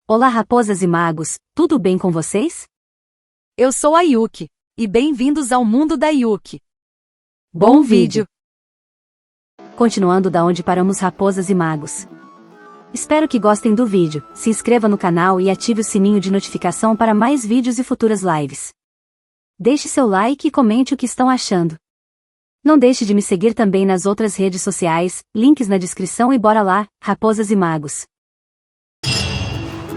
Olá raposas e magos, tudo bem com vocês? Eu sou a Yuki, e bem-vindos ao mundo da Yuki. Bom vídeo! Continuando da onde paramos raposas e magos. Espero que gostem do vídeo, se inscreva no canal e ative o sininho de notificação para mais vídeos e futuras lives. Deixe seu like e comente o que estão achando. Não deixe de me seguir também nas outras redes sociais, links na descrição e bora lá, raposas e magos.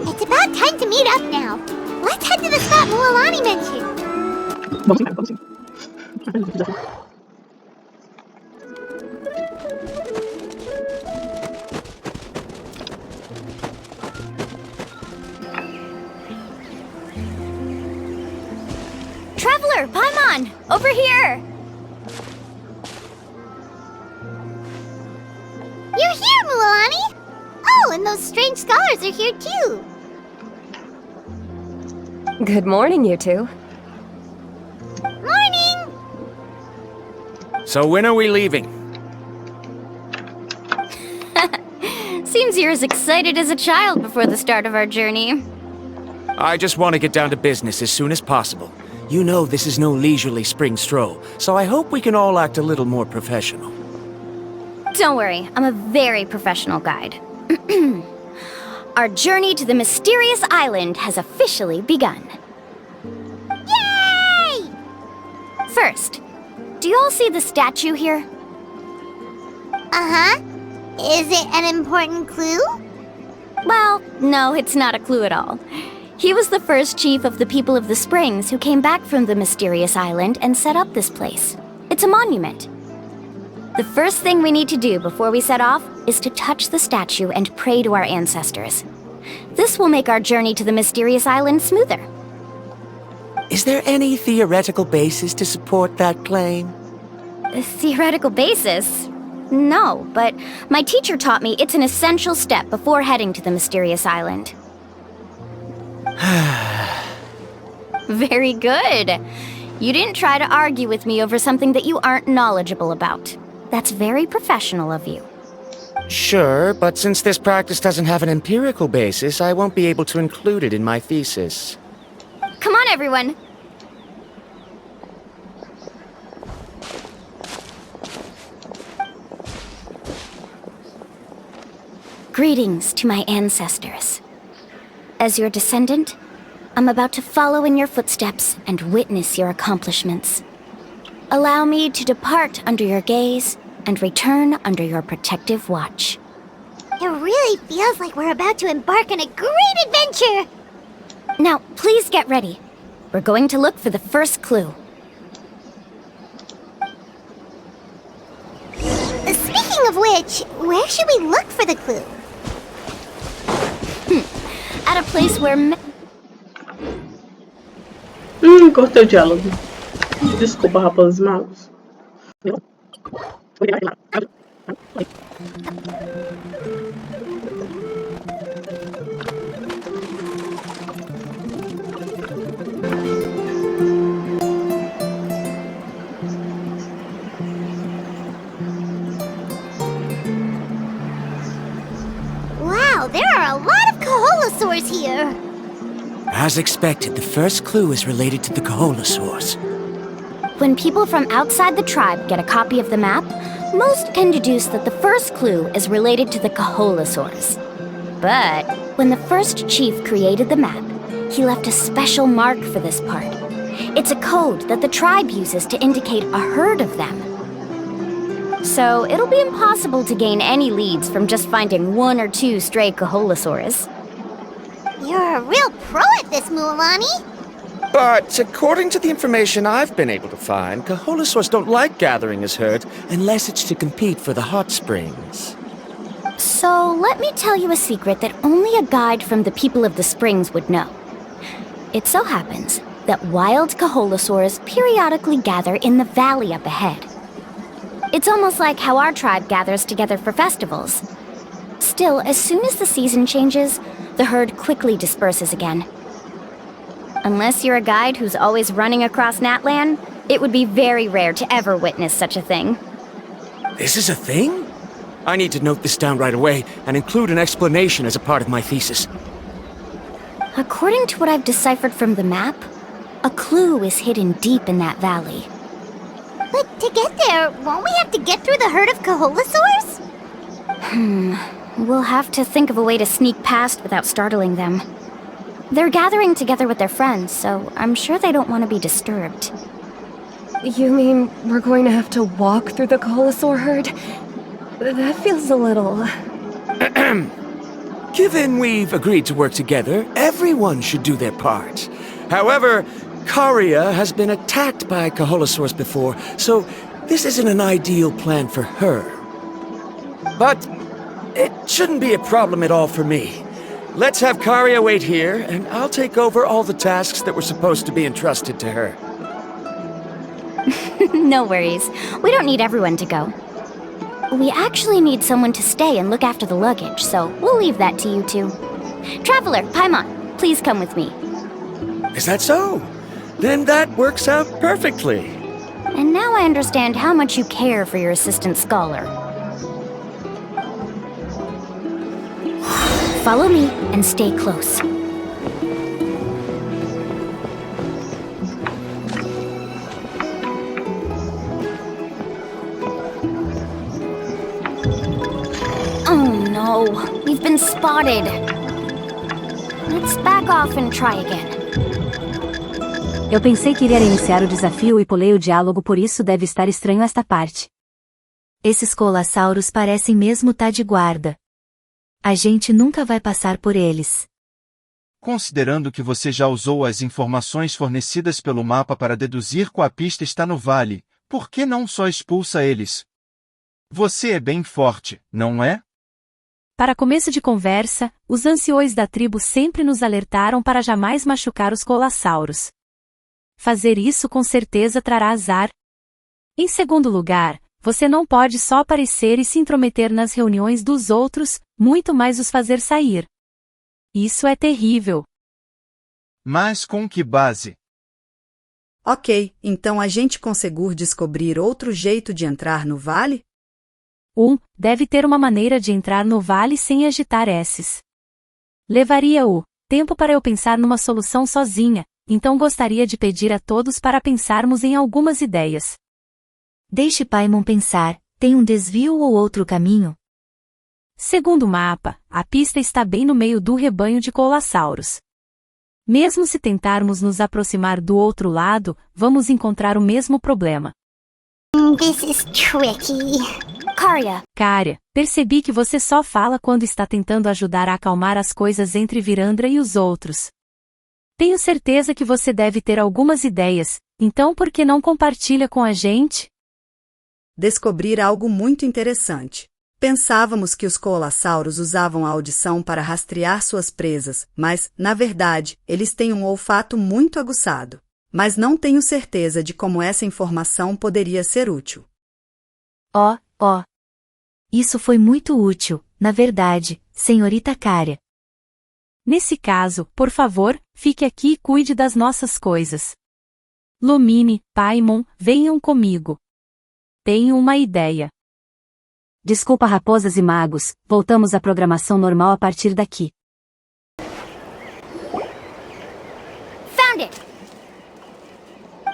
It's about time to meet up now. Let's head to the spot Mualani mentioned. Traveler, Paimon, over here. You're here, Mualani. Oh, and those strange scholars are here too. Good morning, you two. Morning! So when are we leaving? Seems you're as excited as a child before the start of our journey. I just want to get down to business as soon as possible. You know this is no leisurely spring stroll, so I hope we can all act a little more professional. Don't worry, I'm a very professional guide. Our journey to the mysterious island has officially begun. Yay! First, do you all see the statue here? Uh-huh. Is it an important clue? Well, no, it's not a clue at all. He was the first chief of the people of the Springs who came back from the mysterious island and set up this place. It's a monument. The first thing we need to do before we set off is to touch the statue and pray to our ancestors. This will make our journey to the mysterious island smoother. Is there any theoretical basis to support that claim? A theoretical basis? No, but my teacher taught me it's an essential step before heading to the mysterious island. Very good. You didn't try to argue with me over something that you aren't knowledgeable about. That's very professional of you. Sure, but since this practice doesn't have an empirical basis, I won't be able to include it in my thesis. Come on, everyone. Greetings to my ancestors. As your descendant, I'm about to follow in your footsteps and witness your accomplishments. Allow me to depart under your gaze and return under your protective watch. It really feels like we're about to embark on a great adventure! Now, please get ready. We're going to look for the first clue. Speaking of which, where should we look for the clue? At a place where... Cortei o diálogo. Desculpa, raposas e magos. Wow, there are a lot of Kaholosaurs here! As expected, the first clue is related to the Kaholosaurs. When people from outside the tribe get a copy of the map, most can deduce that the first clue is related to the Kaholosaurs. But when the first chief created the map, he left a special mark for this part. It's a code that the tribe uses to indicate a herd of them. So it'll be impossible to gain any leads from just finding one or two stray Kaholosaurs. You're a real pro at this, Mualani. But according to the information I've been able to find, Kaholosaurs don't like gathering as herd unless it's to compete for the hot springs. So let me tell you a secret that only a guide from the people of the springs would know. It so happens that wild Kaholosaurs periodically gather in the valley up ahead. It's almost like how our tribe gathers together for festivals. Still, as soon as the season changes, the herd quickly disperses again. Unless you're a guide who's always running across Natlan, it would be very rare to ever witness such a thing. This is a thing? I need to note this down right away and include an explanation as a part of my thesis. According to what I've deciphered from the map, a clue is hidden deep in that valley. But to get there, won't we have to get through the herd of Kaholasaurs? We'll have to think of a way to sneak past without startling them. They're gathering together with their friends, so I'm sure they don't want to be disturbed. You mean we're going to have to walk through the Kaholasaur herd? That feels a little... Given we've agreed to work together, everyone should do their part. However, Karia has been attacked by Kaholasaurs before, so this isn't an ideal plan for her. But it shouldn't be a problem at all for me. Let's have Karia wait here, and I'll take over all the tasks that were supposed to be entrusted to her. No worries. We don't need everyone to go. We actually need someone to stay and look after the luggage, so we'll leave that to you two. Traveler, Paimon, please come with me. Is that so? Then that works out perfectly. And now I understand how much you care for your assistant scholar. Follow me and stay close. Oh no, we've been spotted. Let's back off and try again. Eu pensei que iria iniciar o desafio e pulei o diálogo, por isso deve estar estranho esta parte. Esses colossauros parecem mesmo tá de guarda. A gente nunca vai passar por eles. Considerando que você já usou as informações fornecidas pelo mapa para deduzir qual a pista está no vale, por que não só expulsa eles? Você é bem forte, não é? Para começo de conversa, os anciões da tribo sempre nos alertaram para jamais machucar os colossauros. Fazer isso com certeza trará azar. Em segundo lugar, você não pode só aparecer e se intrometer nas reuniões dos outros, muito mais os fazer sair. Isso é terrível. Mas com que base? Ok, então a gente conseguiu descobrir outro jeito de entrar no vale? Deve ter uma maneira de entrar no vale sem agitar esses. Levaria tempo para eu pensar numa solução sozinha, então gostaria de pedir a todos para pensarmos em algumas ideias. Deixe Paimon pensar, tem um desvio ou outro caminho? Segundo o mapa, a pista está bem no meio do rebanho de colossauros. Mesmo se tentarmos nos aproximar do outro lado, vamos encontrar o mesmo problema. This is tricky. Karia, percebi que você só fala quando está tentando ajudar a acalmar as coisas entre Virandra e os outros. Tenho certeza que você deve ter algumas ideias, então por que não compartilha com a gente? Descobrir algo muito interessante. Pensávamos que os colossauros usavam a audição para rastrear suas presas, mas, na verdade, eles têm um olfato muito aguçado. Mas não tenho certeza de como essa informação poderia ser útil. Isso foi muito útil, na verdade, senhorita Karia. Nesse caso, por favor, fique aqui e cuide das nossas coisas. Lumine, Paimon, venham comigo. Tenho uma ideia. Desculpa, raposas e magos, voltamos à programação normal a partir daqui. Found it!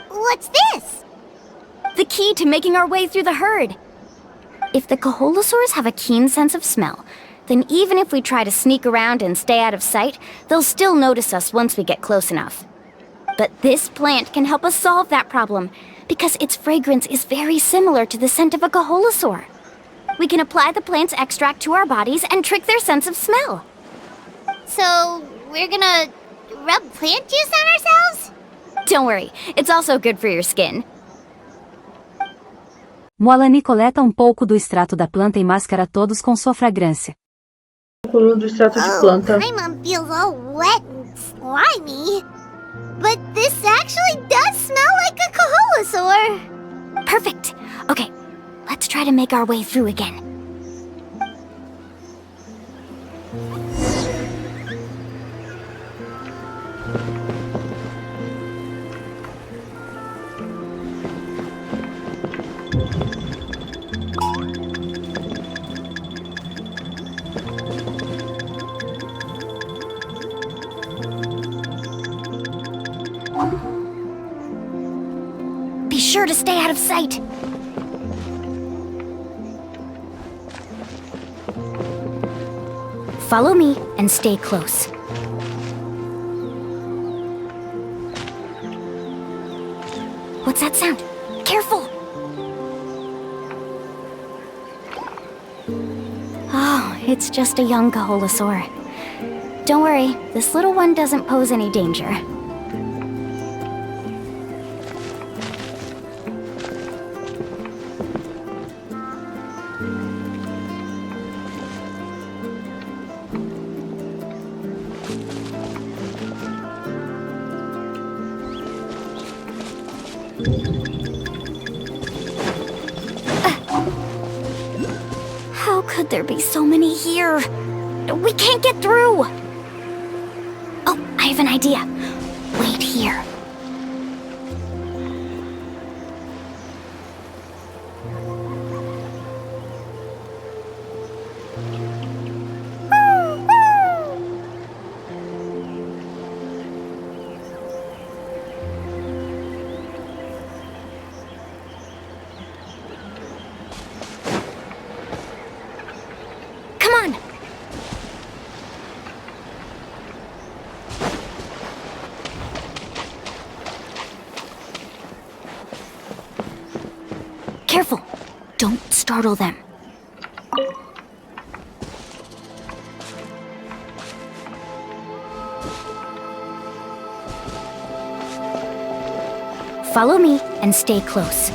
What's this? The key to making our way through the herd. If the Kaholasaurs have a keen sense of smell, then even if we try to sneak around and stay out of sight, they'll still notice us once we get close enough. But this plant can help us solve that problem, because its fragrance is very similar to the scent of a Kaholasaur. We can apply the plant's extract to our bodies and trick their sense of smell. So, we're gonna rub plant juice on ourselves? Don't worry, it's also good for your skin. Moalani coleta um pouco do extrato da planta e mascara todos com sua fragrância. Do extrato de planta. Paimon feels all wet and slimy. But this actually does smell like a Kaholasaur. Perfect. Okay, let's try to make our way through again. Be sure to stay out of sight. Follow me and stay close. What's that sound? Careful! Oh, it's just a young Kaholasaur. Don't worry, this little one doesn't pose any danger. How could there be so many here? We can't get through! Oh, I have an idea. Wait here. Come on! Careful! Don't startle them. Follow me and stay close.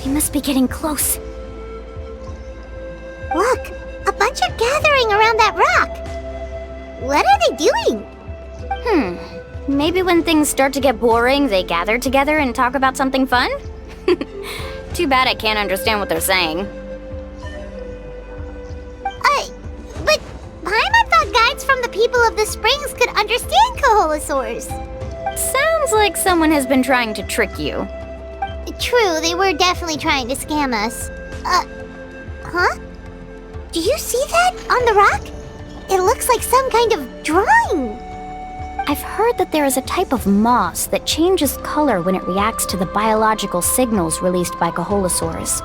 We must be getting close. Look, a bunch are gathering around that rock. What are they doing? Maybe when things start to get boring, they gather together and talk about something fun? Too bad I can't understand what they're saying. But Paimon thought guides from the people of the springs could understand Kaholasaurs. Sounds like someone has been trying to trick you. True, they were definitely trying to scam us. Huh? Do you see that on the rock? It looks like some kind of drawing. I've heard that there is a type of moss that changes color when it reacts to the biological signals released by Kaholasaurs.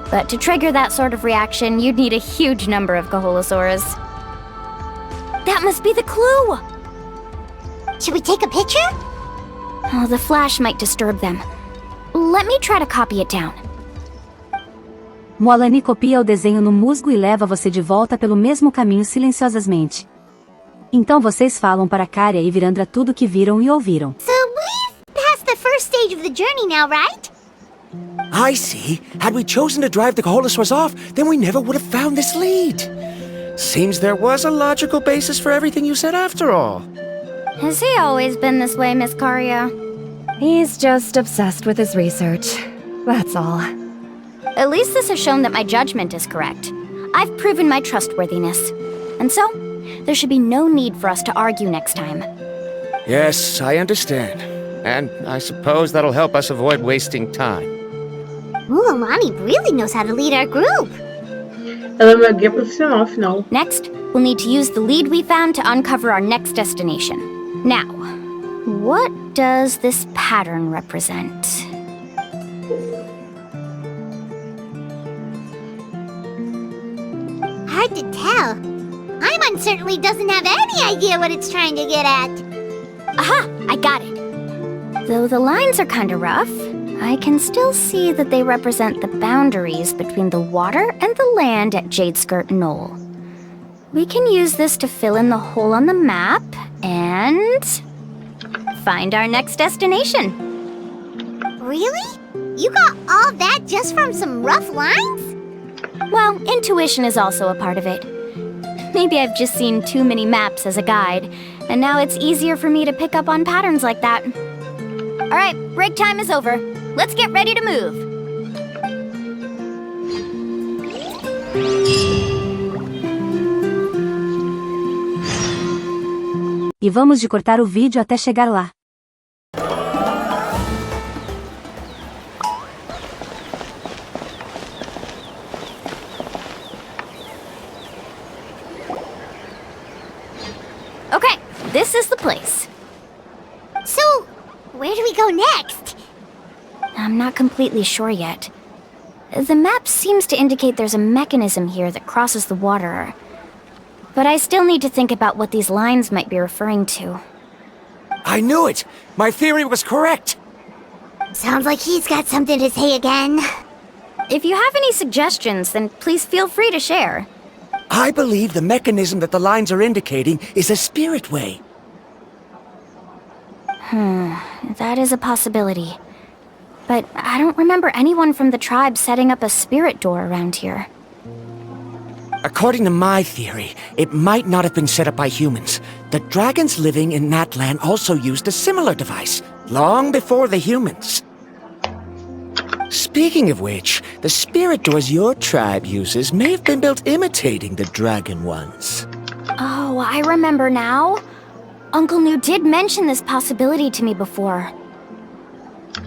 But to trigger that sort of reaction, you'd need a huge number of Kaholasaurs. That must be the clue! Should we take a picture? Oh, the flash might disturb them. Let me try to copy it down. Molani copia o desenho no musgo e leva você de volta pelo mesmo caminho silenciosamente. Então vocês falam para Caria e Virandra tudo que viram e ouviram. So we've passed the first stage of the journey now, right? I see. Had we chosen to drive the Kaholasaurs off, then we never would have found this lead. Seems there was a logical basis for everything you said after all. Has he always been this way, Miss Caria? He's just obsessed with his research. That's all. At least this has shown that my judgment is correct. I've proven my trustworthiness. And so, there should be no need for us to argue next time. Yes, I understand. And I suppose that'll help us avoid wasting time. Lumine really knows how to lead our group. Ela é uma guia profissional, afinal. Next, we'll need to use the lead we found to uncover our next destination. Now, what does this pattern represent? Hard to tell. Paimon certainly doesn't have any idea what it's trying to get at. Aha! I got it. Though the lines are kinda rough, I can still see that they represent the boundaries between the water and the land at Jadeskirt Knoll. We can use this to fill in the hole on the map and find our next destination. Really? You got all that just from some rough lines? Well, intuition is also a part of it. Maybe I've just seen too many maps as a guide, and now it's easier for me to pick up on patterns like that. Alright, break time is over. Let's get ready to move. E vamos de cortar o vídeo até chegar lá. this is the place. So, where do we go next? I'm not completely sure yet. The map seems to indicate there's a mechanism here that crosses the water. But I still need to think about what these lines might be referring to. I knew it! My theory was correct! Sounds like he's got something to say again. If you have any suggestions, then please feel free to share. I believe the mechanism that the lines are indicating is a spirit way. That is a possibility. But I don't remember anyone from the tribe setting up a spirit door around here. According to my theory, it might not have been set up by humans. The dragons living in Natlan also used a similar device, long before the humans. Speaking of which, the spirit doors your tribe uses may have been built imitating the dragon ones. Oh, I remember now. Uncle New did mention this possibility to me before.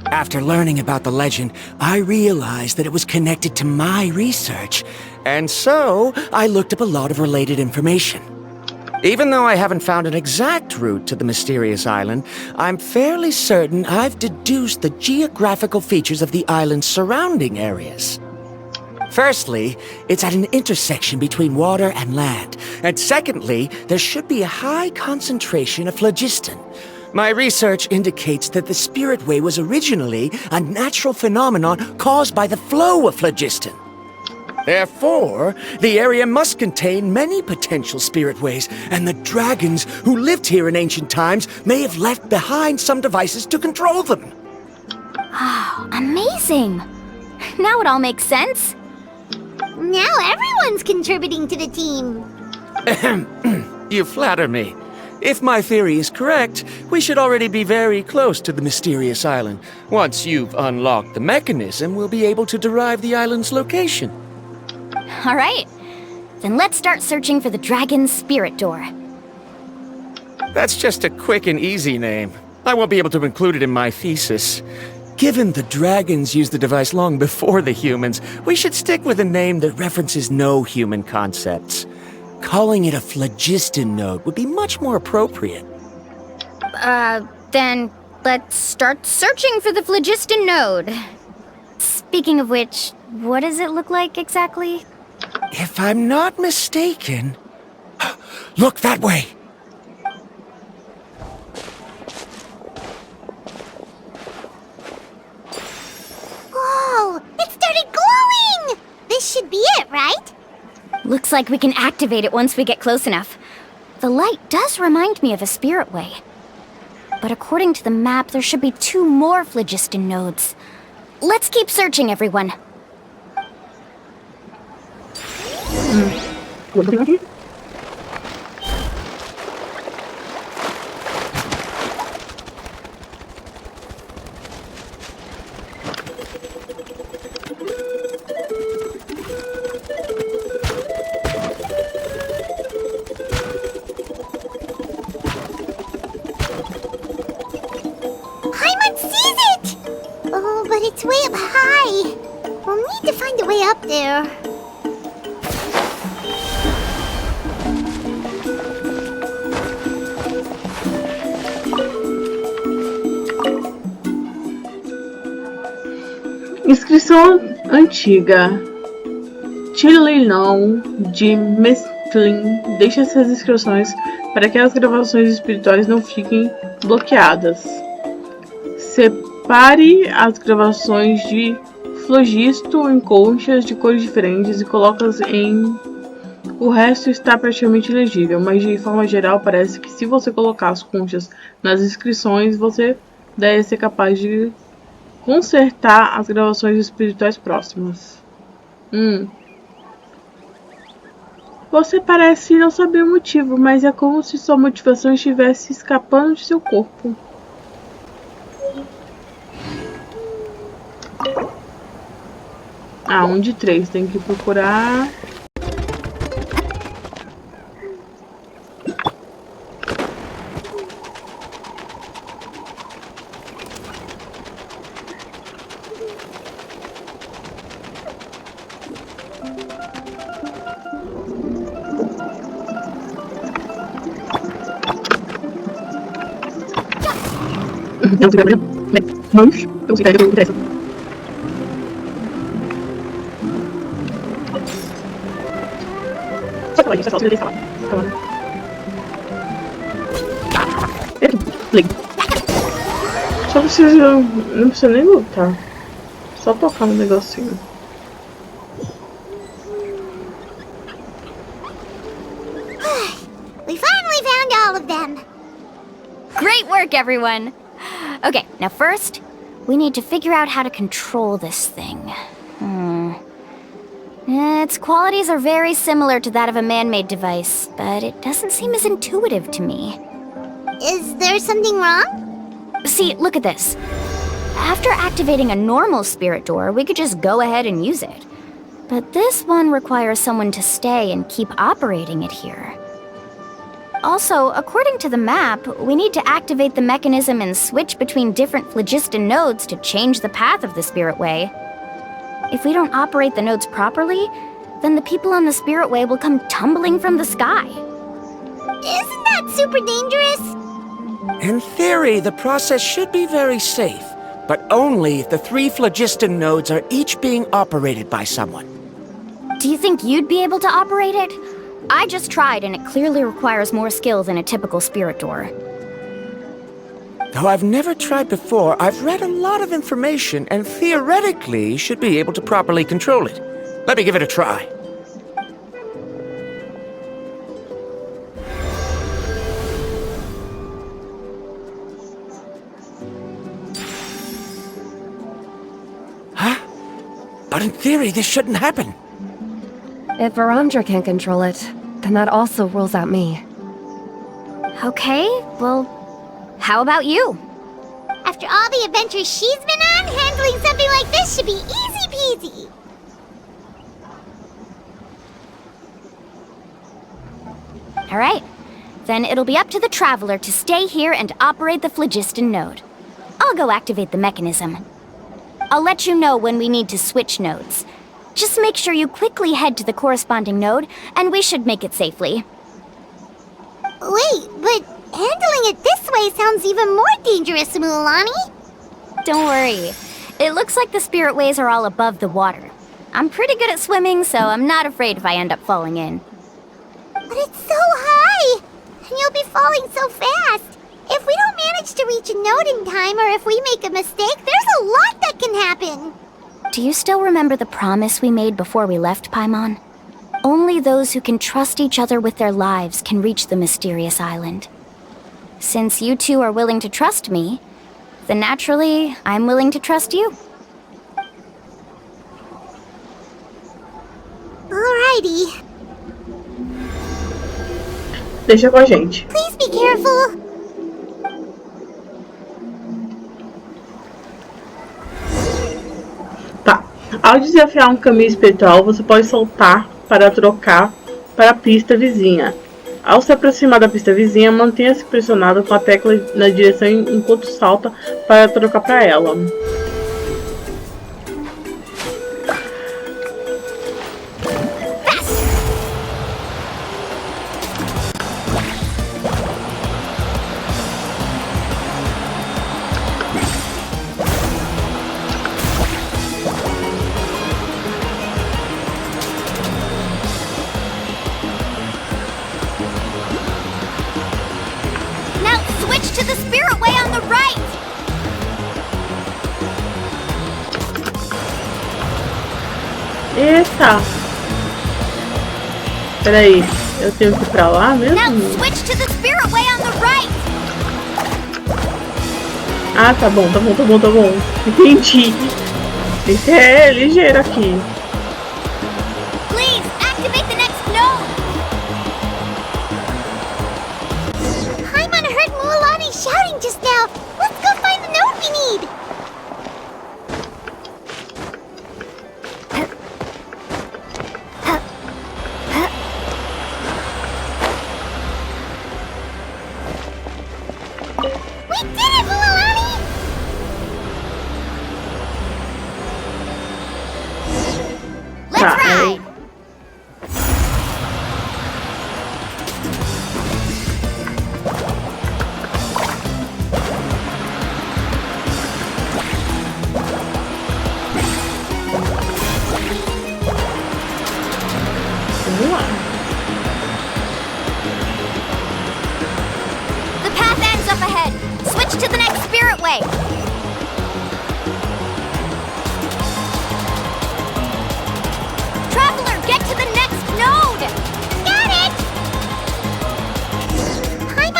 After learning about the legend, I realized that it was connected to my research, and so I looked up a lot of related information. Even though I haven't found an exact route to the mysterious island, I'm fairly certain I've deduced the geographical features of the island's surrounding areas. Firstly, it's at an intersection between water and land, and secondly, there should be a high concentration of phlogiston. My research indicates that the Spirit Way was originally a natural phenomenon caused by the flow of phlogiston. Therefore, the area must contain many potential spirit ways, and the dragons who lived here in ancient times may have left behind some devices to control them. Oh, amazing! Now it all makes sense. Now everyone's contributing to the team. You flatter me. If my theory is correct, we should already be very close to the mysterious island. Once you've unlocked the mechanism, we'll be able to derive the island's location. All right. Then let's start searching for the dragon's spirit door. That's just a quick and easy name. I won't be able to include it in my thesis. Given the dragons used the device long before the humans, we should stick with a name that references no human concepts. Calling it a phlogiston node would be much more appropriate. Then let's start searching for the phlogiston node. Speaking of which, what does it look like exactly? If I'm not mistaken... Look that way! Whoa! It started glowing! This should be it, right? Looks like we can activate it once we get close enough. The light does remind me of a spirit way. But according to the map, there should be 2 more phlogiston nodes. Let's keep searching, everyone. Paimon sees it! Oh, but it's way up high. We'll need to find a way up there. Inscrição antiga. Tileilão de Mestlin deixa essas inscrições para que as gravações espirituais não fiquem bloqueadas. Separe as gravações de flogisto em conchas de cores diferentes e coloque-as em... O resto está praticamente legível, mas de forma geral parece que se você colocar as conchas nas inscrições, você deve ser capaz de consertar as gravações espirituais próximas. Você parece não saber o motivo, mas é como se sua motivação estivesse escapando de seu corpo. Ah, 1 de 3. Tem que procurar... Não, mas eu consigo dar interessa. Só que gente, só se falar. Só precisa. Não precisa nem lutar. Só tocar no negocinho. We finally found all of them. Great work, everyone! Okay, now first, we need to figure out how to control this thing. Its qualities are very similar to that of a man-made device, but it doesn't seem as intuitive to me. Is there something wrong? See, look at this. After activating a normal spirit door, we could just go ahead and use it. But this one requires someone to stay and keep operating it here. Also, according to the map, we need to activate the mechanism and switch between different phlogiston nodes to change the path of the spirit way. If we don't operate the nodes properly, then the people on the spirit way will come tumbling from the sky. Isn't that super dangerous? In theory, the process should be very safe, but only if the 3 phlogiston nodes are each being operated by someone. Do you think you'd be able to operate it? I just tried, and it clearly requires more skill than a typical spirit door. Though I've never tried before, I've read a lot of information and theoretically should be able to properly control it. Let me give it a try. Huh? But in theory, this shouldn't happen. If Varamdra can't control it, then that also rules out me. Okay, well, how about you? After all the adventures she's been on, handling something like this should be easy peasy. Alright, then it'll be up to the Traveler to stay here and operate the phlogiston node. I'll go activate the mechanism. I'll let you know when we need to switch nodes. Just make sure you quickly head to the corresponding node, and we should make it safely. Wait, but handling it this way sounds even more dangerous, Mulani. Don't worry. It looks like the spirit ways are all above the water. I'm pretty good at swimming, so I'm not afraid if I end up falling in. But it's so high, and you'll be falling so fast. If we don't manage to reach a node in time, or if we make a mistake, there's a lot that can happen. Do you still remember the promise we made before we left, Paimon? Only those who can trust each other with their lives can reach the mysterious island. Since you two are willing to trust me, then naturally, I'm willing to trust you. Alrighty. Deixa com a gente. Please be careful. Tá. Ao desafiar um caminho espiritual, você pode soltar para trocar para a pista vizinha. Ao se aproximar da pista vizinha, mantenha-se pressionado com a tecla na direção enquanto salta para trocar para ela. Eita! Peraí, eu tenho que ir pra lá mesmo? Ah, tá bom. Entendi. Tem que ser ligeiro aqui. Please, activate the next node. Paimon heard Mulani shouting just now. Let's go find the node we need.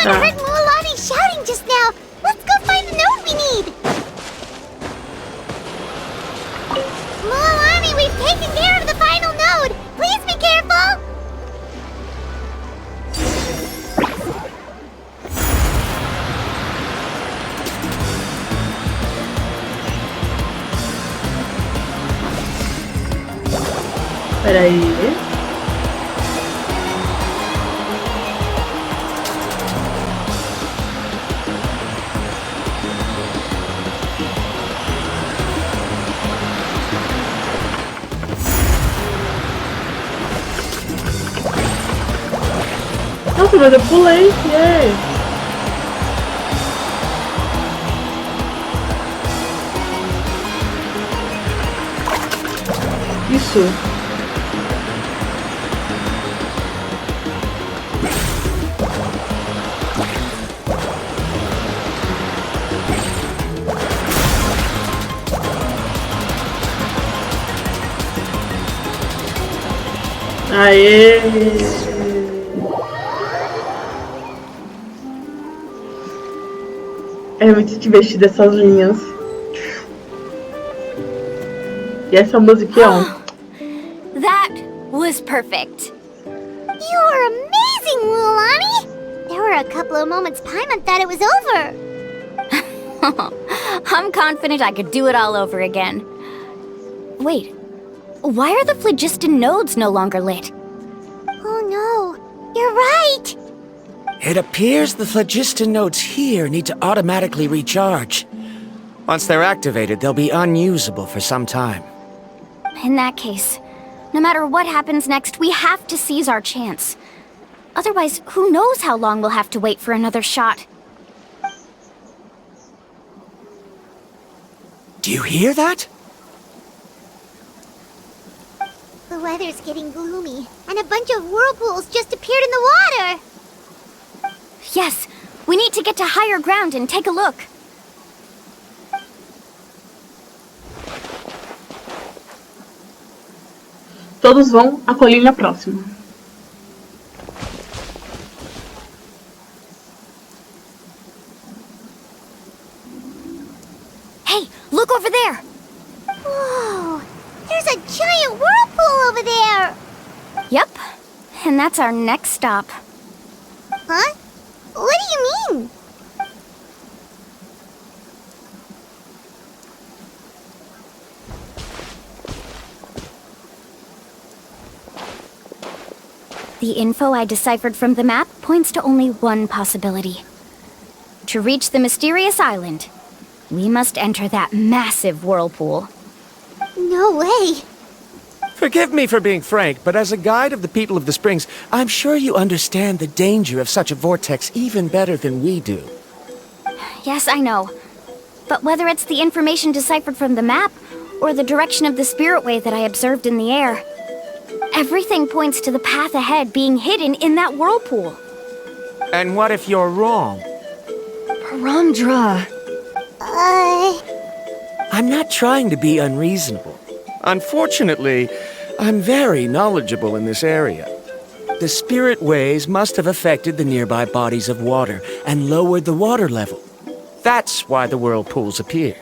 Someone heard Mualani shouting just now. Let's go find the node we need. Mualani, we've taken care of the final node. Please be careful. Peraí. Nossa, mas eu pulei. Yeah. Isso. Aê! É muito divertido essas linhas. E essa musiquinha. That was perfect. You were amazing, Mualani. There were a couple of moments Paimon thought it was over. I'm confident I could do it all over again. Wait, why are the phlogiston nodes no longer lit? Oh no, you're right. It appears the phlogiston nodes here need to automatically recharge. Once they're activated, they'll be unusable for some time. In that case, no matter what happens next, we have to seize our chance. Otherwise, who knows how long we'll have to wait for another shot. Do you hear that? The weather's getting gloomy, and a bunch of whirlpools just appeared in the water. Yes, we need to get to higher ground and take a look. Todos vão à colina próxima. Hey, look over there! Whoa, there's a giant whirlpool over there. Yep, and that's our next stop. Huh? What do you mean? The info I deciphered from the map points to only one possibility. To reach the mysterious island, we must enter that massive whirlpool. No way. Forgive me for being frank, but as a guide of the people of the Springs, I'm sure you understand the danger of such a vortex even better than we do. Yes, I know. But whether it's the information deciphered from the map, or the direction of the spirit wave that I observed in the air, everything points to the path ahead being hidden in that whirlpool. And what if you're wrong? Paramdra. I'm not trying to be unreasonable. Unfortunately, I'm very knowledgeable in this area. The spirit waves must have affected the nearby bodies of water and lowered the water level. That's why the whirlpools appeared.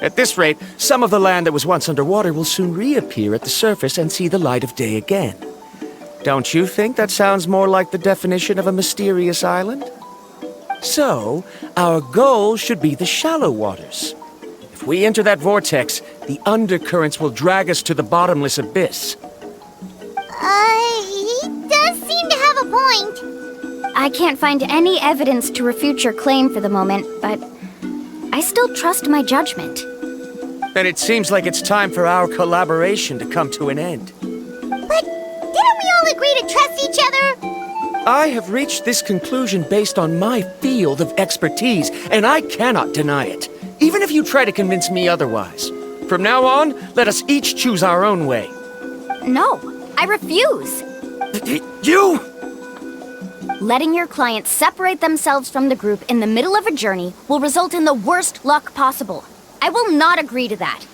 At this rate, some of the land that was once underwater will soon reappear at the surface and see the light of day again. Don't you think that sounds more like the definition of a mysterious island? So, our goal should be the shallow waters. If we enter that vortex, the undercurrents will drag us to the bottomless abyss. He does seem to have a point. I can't find any evidence to refute your claim for the moment, but I still trust my judgment. And it seems like it's time for our collaboration to come to an end. But didn't we all agree to trust each other? I have reached this conclusion based on my field of expertise, and I cannot deny it, even if you try to convince me otherwise. From now on, let us each choose our own way. No, I refuse. You! Letting your clients separate themselves from the group in the middle of a journey will result in the worst luck possible. I will not agree to that.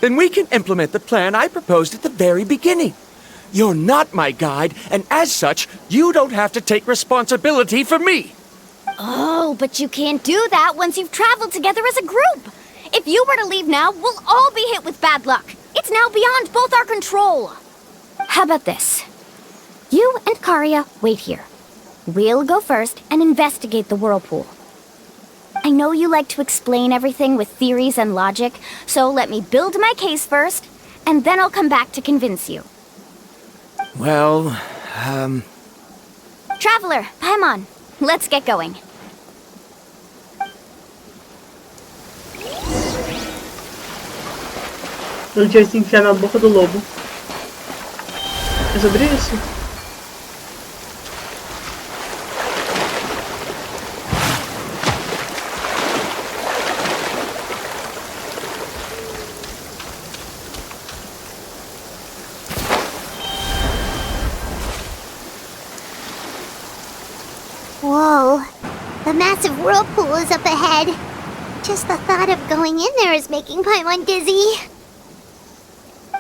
Then we can implement the plan I proposed at the very beginning. You're not my guide, and as such, you don't have to take responsibility for me. Oh, but you can't do that once you've traveled together as a group. If you were to leave now, we'll all be hit with bad luck. It's now beyond both our control. How about this? You and Karia wait here. We'll go first and investigate the whirlpool. I know you like to explain everything with theories and logic, so let me build my case first, and then I'll come back to convince you. Well, Traveler, Paimon, let's get going. A gente vai se enfiar na boca do lobo. É sobre isso? Whoa. The massive whirlpool is up ahead. Just the thought of going in there is making Paimon dizzy.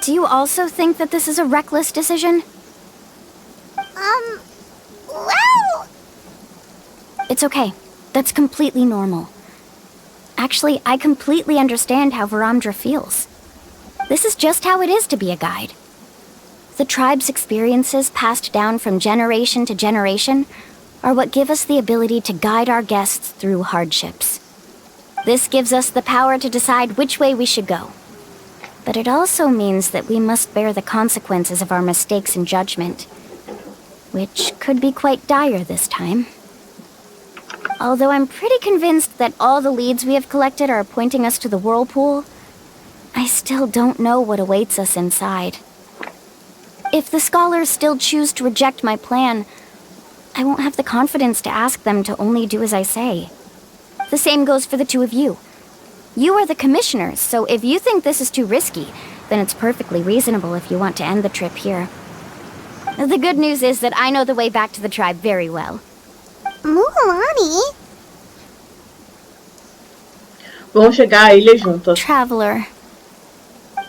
Do you also think that this is a reckless decision? Well... It's okay. That's completely normal. Actually, I completely understand how Varamdra feels. This is just how it is to be a guide. The tribe's experiences passed down from generation to generation are what give us the ability to guide our guests through hardships. This gives us the power to decide which way we should go. But it also means that we must bear the consequences of our mistakes and judgment, which could be quite dire this time. Although I'm pretty convinced that all the leads we have collected are pointing us to the whirlpool, I still don't know what awaits us inside. If the scholars still choose to reject my plan, I won't have the confidence to ask them to only do as I say. The same goes for the two of you. You are the commissioners, so if you think this is too risky, then it's perfectly reasonable if you want to end the trip here. The good news is that I know the way back to the tribe very well. Mualani? Vamos chegar à ilha juntas. Traveler.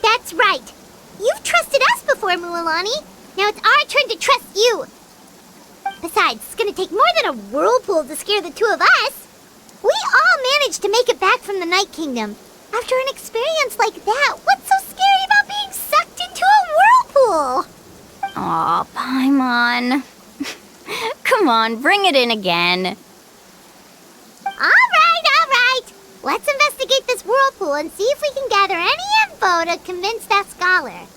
That's right. You've trusted us before, Mualani. Now it's our turn to trust you. Besides, it's gonna take more than a whirlpool to scare the two of us. We all managed to make it back from the Night Kingdom. After an experience like that, what's so scary about being sucked into a whirlpool? Aw, Paimon. Come on, bring it in again. All right. Let's investigate this whirlpool and see if we can gather any info to convince that scholar.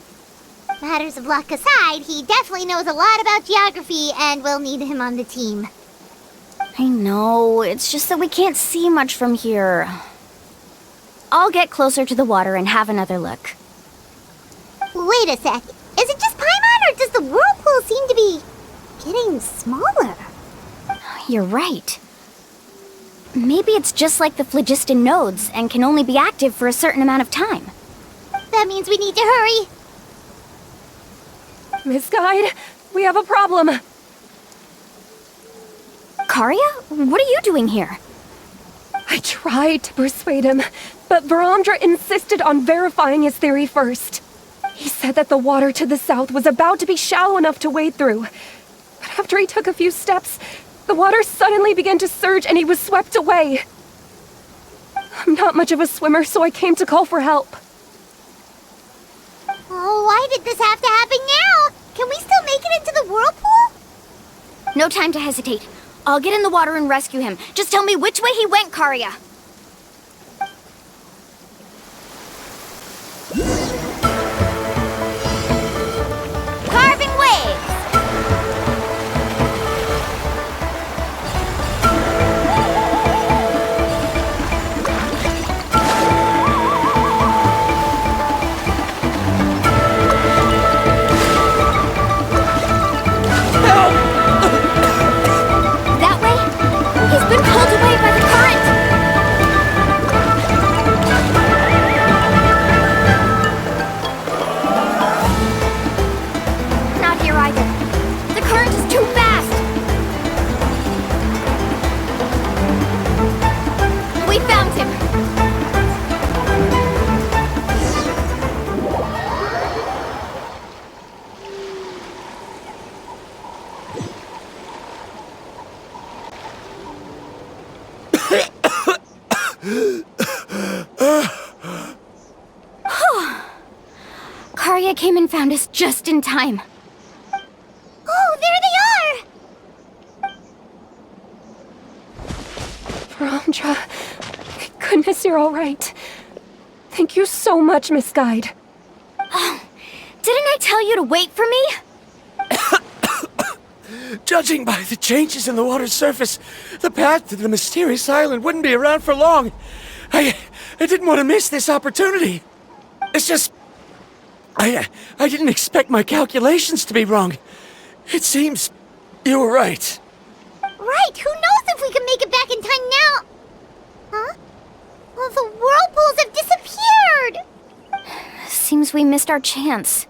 Matters of luck aside, he definitely knows a lot about geography, and we'll need him on the team. I know, it's just that we can't see much from here. I'll get closer to the water and have another look. Wait a sec. Is it just Paimon, or does the whirlpool seem to be getting smaller? You're right. Maybe it's just like the phlogiston nodes and can only be active for a certain amount of time. That means we need to hurry. Miss Guide, we have a problem. Karia? What are you doing here? I tried to persuade him, but Varamdra insisted on verifying his theory first. He said that the water to the south was about to be shallow enough to wade through. But after he took a few steps, the water suddenly began to surge and he was swept away. I'm not much of a swimmer, so I came to call for help. Oh, why did this have to happen now? Can we still make it into the whirlpool? No time to hesitate. I'll get in the water and rescue him. Just tell me which way he went, Karia. Carving waves! That way? He's been pulled away by the current. Karya came and found us just in time. Oh, there they are! Bromdra, thank goodness you're all right. Thank you so much, Miss Guide. Oh, didn't I tell you to wait for me? Judging by the changes in the water's surface, the path to the mysterious island wouldn't be around for long. I didn't want to miss this opportunity. It's just... I didn't expect my calculations to be wrong. It seems you were right. Right, who knows if we can make it back in time now? Huh? Well, the whirlpools have disappeared! Seems we missed our chance.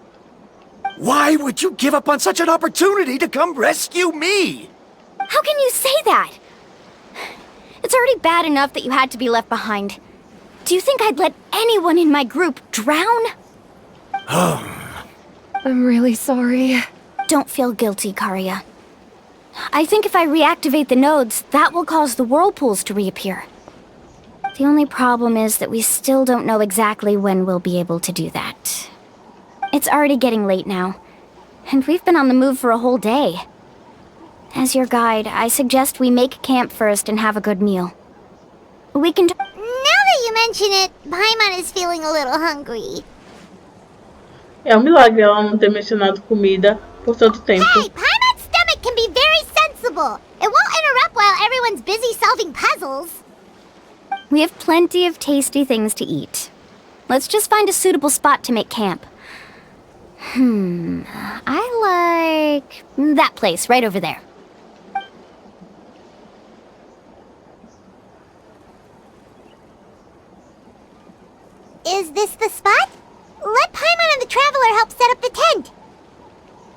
Why would you give up on such an opportunity to come rescue me? How can you say that? It's already bad enough that you had to be left behind. Do you think I'd let anyone in my group drown? I'm really sorry. Don't feel guilty, Karya. I think if I reactivate the nodes, that will cause the whirlpools to reappear. The only problem is that we still don't know exactly when we'll be able to do that. It's already getting late now, and we've been on the move for a whole day. As your guide, I suggest we make camp first and have a good meal. We can... Now that you mention it, Paimon is feeling a little hungry. É milagre ela não ter mencionado comida por tanto tempo. Hey, Paimon's stomach can be very sensible. It won't interrupt while everyone's busy solving puzzles. We have plenty of tasty things to eat. Let's just find a suitable spot to make camp. I like that place right over there. Is this the spot? Let Paimon and the Traveler help set up the tent.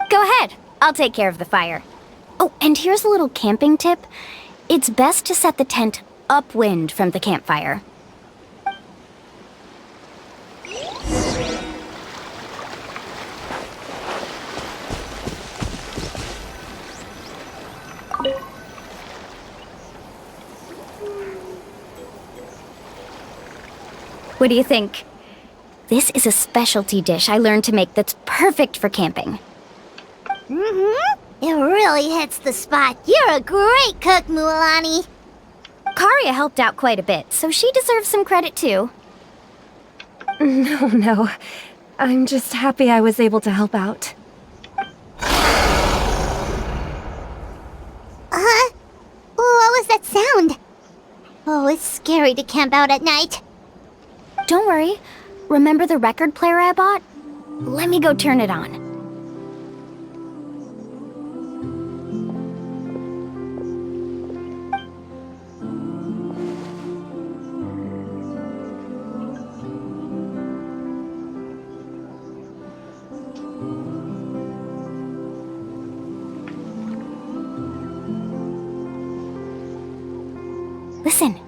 Go ahead. I'll take care of the fire. Oh, and here's a little camping tip. It's best to set the tent upwind from the campfire. What do you think? This is a specialty dish I learned to make that's perfect for camping. It really hits the spot. You're a great cook, Mualani. Karya helped out quite a bit, so she deserves some credit too. No. I'm just happy I was able to help out. What was that sound? Oh, it's scary to camp out at night. Don't worry. Remember the record player I bought? Let me go turn it on. Listen.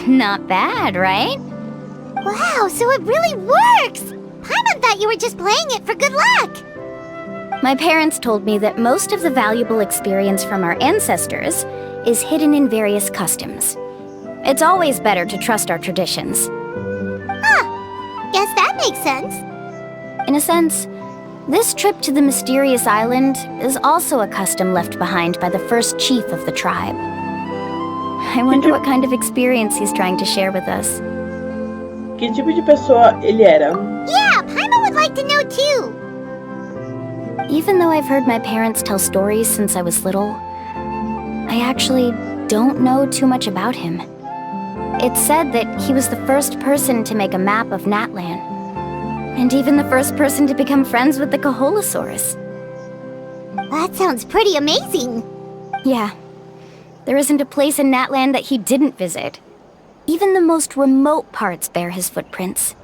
Not bad, right? Wow, so it really works! Paimon thought you were just playing it for good luck! My parents told me that most of the valuable experience from our ancestors is hidden in various customs. It's always better to trust our traditions. Guess that makes sense. In a sense, this trip to the mysterious island is also a custom left behind by the first chief of the tribe. I wonder what kind of experience he's trying to share with us. Que tipo de pessoa ele era? Yeah, Paimon would like to know too. Even though I've heard my parents tell stories since I was little, I actually don't know too much about him. It's said that he was the first person to make a map of Natlan, and even the first person to become friends with the Kaholosaurus. That sounds pretty amazing. Yeah. There isn't a place in Natlan that he didn't visit. Even the most remote parts bear his footprints.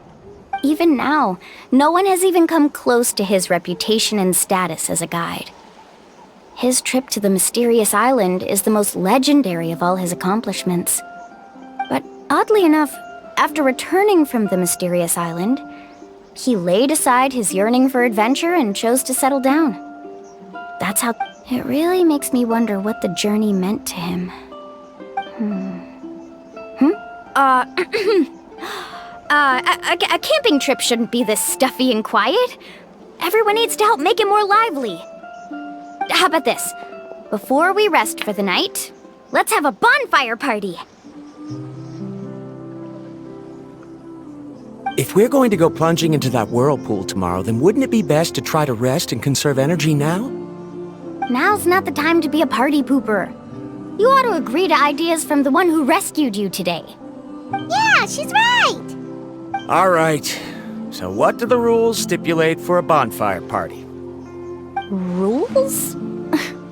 Even now, no one has even come close to his reputation and status as a guide. His trip to the mysterious island is the most legendary of all his accomplishments. But oddly enough, after returning from the mysterious island, he laid aside his yearning for adventure and chose to settle down. That's how... It really makes me wonder what the journey meant to him. A camping trip shouldn't be this stuffy and quiet. Everyone needs to help make it more lively. How about this? Before we rest for the night, let's have a bonfire party. If we're going to go plunging into that whirlpool tomorrow, then wouldn't it be best to try to rest and conserve energy now? Now's not the time to be a party pooper. You ought to agree to ideas from the one who rescued you today. Yeah, she's right! All right. So what do the rules stipulate for a bonfire party? Rules?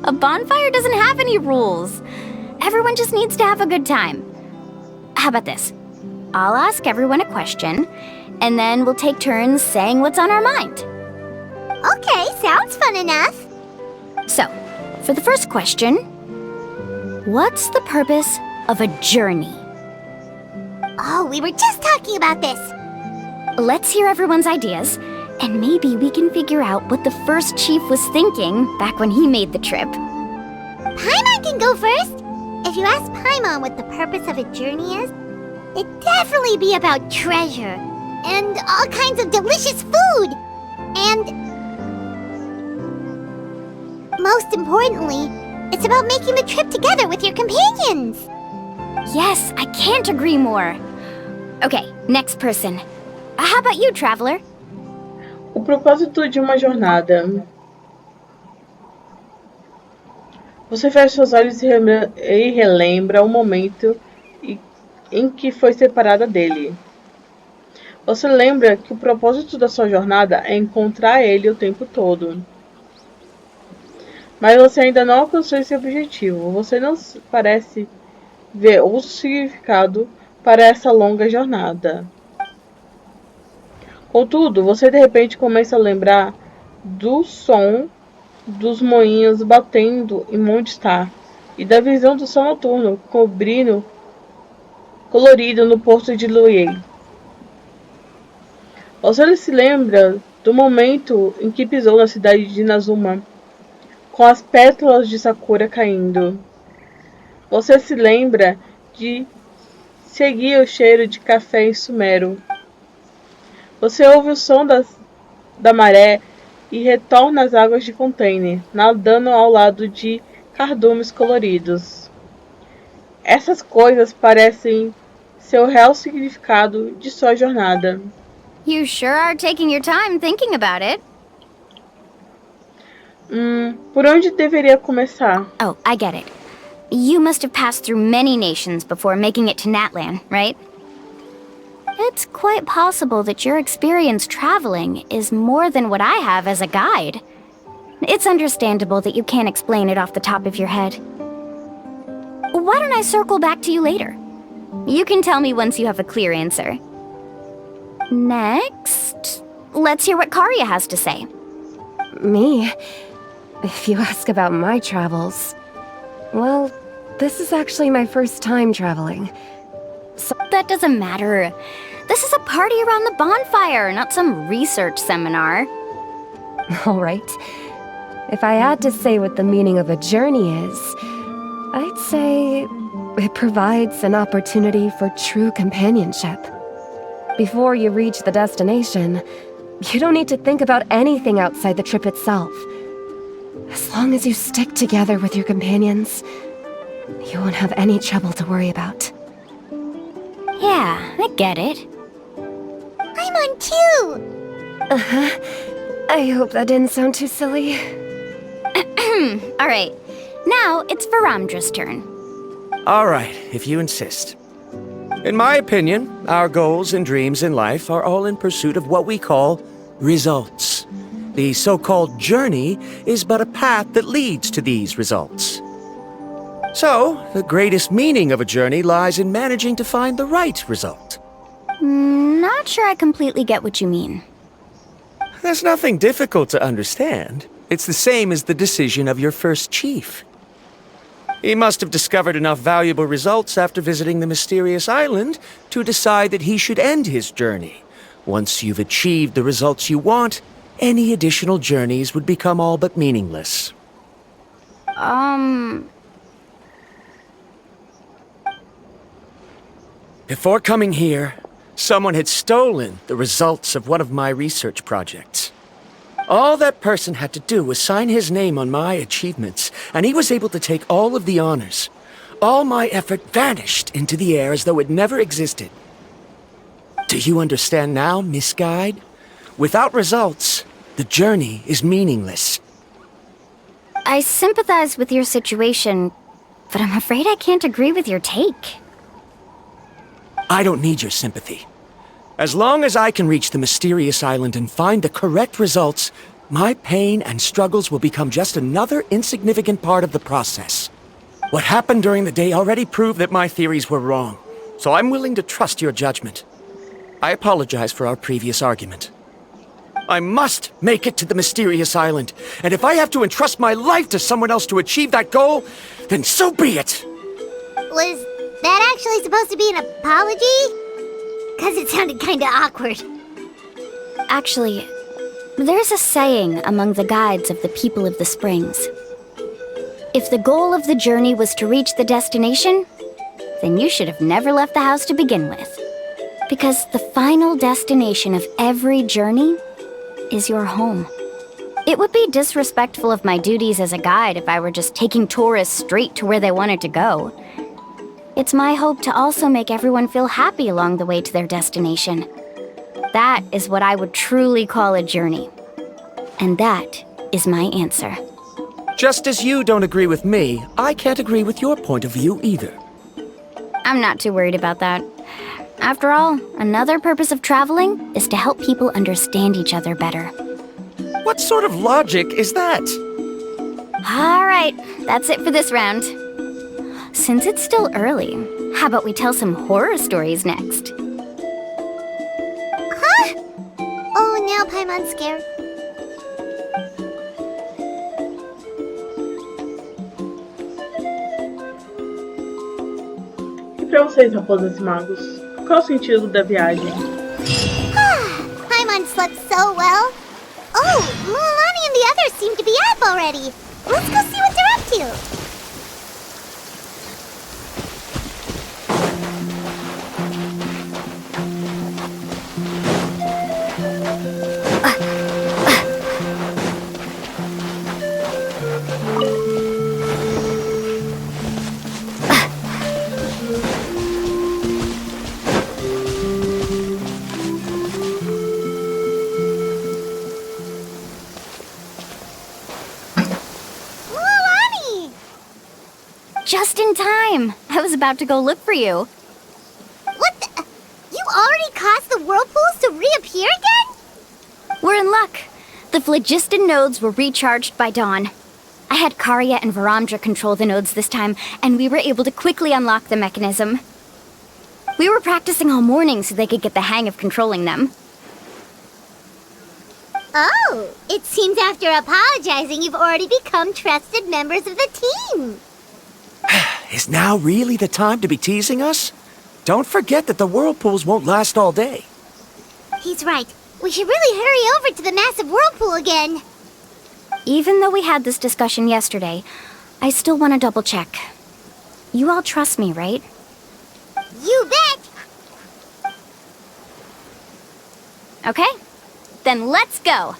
A bonfire doesn't have any rules. Everyone just needs to have a good time. How about this? I'll ask everyone a question, and then we'll take turns saying what's on our mind. Okay, sounds fun enough. So, for the first question, what's the purpose of a journey? Oh, we were just talking about this. Let's hear everyone's ideas, and maybe we can figure out what the first chief was thinking back when he made the trip. Paimon can go first. If you ask Paimon what the purpose of a journey is, it'd definitely be about treasure and all kinds of delicious food. And most importantly, it's about making the trip together with your companions. Yes, I can't agree more. Okay, next person. How about you, traveler? O propósito de uma jornada. Você fecha seus olhos e relembra o momento em que foi separada dele. Você lembra que o propósito da sua jornada é encontrar ele o tempo todo. Mas você ainda não alcançou esse objetivo. Você não parece ver o significado para essa longa jornada. Contudo, você de repente começa a lembrar do som dos moinhos batendo em Mondstadt e da visão do sol noturno colorido no porto de Luye. Você se lembra do momento em que pisou na cidade de Nazuma, com as pétalas de sakura caindo. Você se lembra de seguir o cheiro de café em Sumero. Você ouve o som da maré e retorna às águas de Fontaine, nadando ao lado de cardumes coloridos. Essas coisas parecem ser o real significado de sua jornada. You sure are taking your time thinking about it. Por onde deveria começar? Oh, I get it. You must have passed through many nations before making it to Natlan, right? It's quite possible that your experience traveling is more than what I have as a guide. It's understandable that you can't explain it off the top of your head. Why don't I circle back to you later? You can tell me once you have a clear answer. Next, let's hear what Karia has to say. Me? If you ask about my travels... Well, this is actually my first time traveling. So that doesn't matter. This is a party around the bonfire, not some research seminar. All right. If I had to say what the meaning of a journey is, I'd say it provides an opportunity for true companionship. Before you reach the destination, you don't need to think about anything outside the trip itself. As long as you stick together with your companions, you won't have any trouble to worry about. Yeah, I get it. I'm on too! Uh-huh. I hope that didn't sound too silly. Alright, now it's Varamdra's turn. All right, if you insist. In my opinion, our goals and dreams in life are all in pursuit of what we call results. The so-called journey is but a path that leads to these results. So, the greatest meaning of a journey lies in managing to find the right result. Not sure I completely get what you mean. There's nothing difficult to understand. It's the same as the decision of your first chief. He must have discovered enough valuable results after visiting the mysterious island to decide that he should end his journey. Once you've achieved the results you want, any additional journeys would become all but meaningless. Before coming here, Someone had stolen the results of one of my research projects. All that person had to do was sign his name on my achievements, and he was able to take all of the honors. All my effort vanished into the air as though it never existed. Do you understand now, Miss Guide? Without results, the journey is meaningless. I sympathize with your situation, but I'm afraid I can't agree with your take. I don't need your sympathy. As long as I can reach the mysterious island and find the correct results, my pain and struggles will become just another insignificant part of the process. What happened during the day already proved that my theories were wrong, so I'm willing to trust your judgment. I apologize for our previous argument. I must make it to the mysterious island, and if I have to entrust my life to someone else to achieve that goal, then so be it! Was that actually supposed to be an apology? Because it sounded kinda awkward. Actually, there's a saying among the guides of the people of the springs. If the goal of the journey was to reach the destination, then you should have never left the house to begin with. Because the final destination of every journey is your home. It would be disrespectful of my duties as a guide if I were just taking tourists straight to where they wanted to go. It's my hope to also make everyone feel happy along the way to their destination. That is what I would truly call a journey. And that is my answer. Just as you don't agree with me, I can't agree with your point of view either. I'm not too worried about that. After all, another purpose of traveling is to help people understand each other better. What sort of logic is that? All right, that's it for this round. Since it's still early, how about we tell some horror stories next? Huh? Oh, now Paimon's scared. E pra vocês, raposas e magos, qual é o sentido da viagem? Paimon slept so well. Oh, Mulani and the others seem to be up already. Let's go see what they're up to. Just in time. I was about to go look for you. What the? You already caused the whirlpools to reappear again? We're in luck. The phlogiston nodes were recharged by dawn. I had Karya and Varamdra control the nodes this time, and we were able to quickly unlock the mechanism. We were practicing all morning so they could get the hang of controlling them. Oh, it seems after apologizing, you've already become trusted members of the team. Is now really the time to be teasing us? Don't forget that the whirlpools won't last all day. He's right. We should really hurry over to the massive whirlpool again. Even though we had this discussion yesterday, I still want to double check. You all trust me, right? You bet! Okay, then let's go!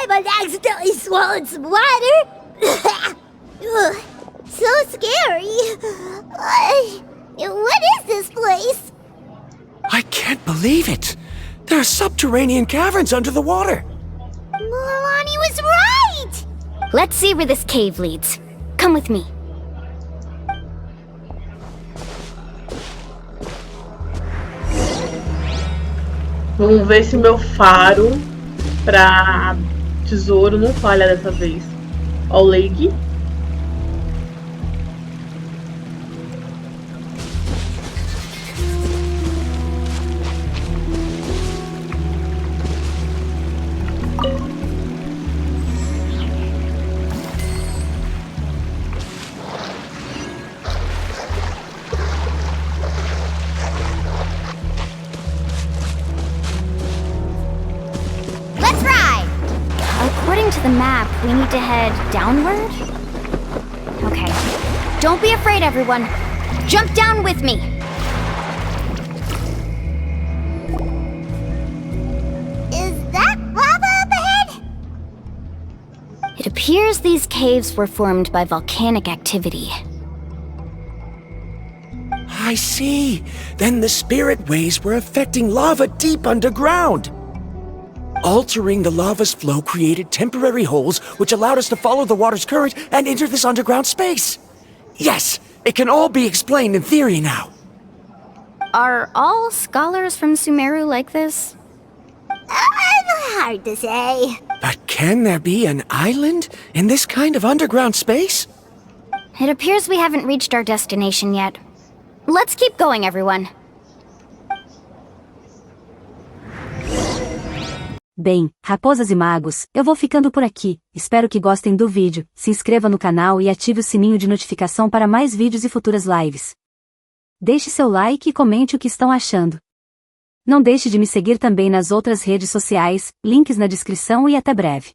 Paimon accidentally swallowed some water. Ugh, so scary. What is this place? I can't believe it! There are subterranean caverns under the water! Mulani was right! Let's see where this cave leads. Come with me. Vamos ver se meu faro pra tesouro não falha dessa vez. Ó o Lake. Let's ride! According to the map, we need to head downward? Okay. Don't be afraid, everyone. Jump down with me! Is that lava up ahead? It appears these caves were formed by volcanic activity. I see. Then the spirit waves were affecting lava deep underground. Altering the lava's flow created temporary holes which allowed us to follow the water's current and enter this underground space. Yes, it can all be explained in theory now. Are all scholars from Sumeru like this? Hard to say. But can there be an island in this kind of underground space? It appears we haven't reached our destination yet. Let's keep going, everyone. Bem, raposas e magos, eu vou ficando por aqui. Espero que gostem do vídeo. Se inscreva no canal e ative o sininho de notificação para mais vídeos e futuras lives. Deixe seu like e comente o que estão achando. Não deixe de me seguir também nas outras redes sociais, links na descrição e até breve.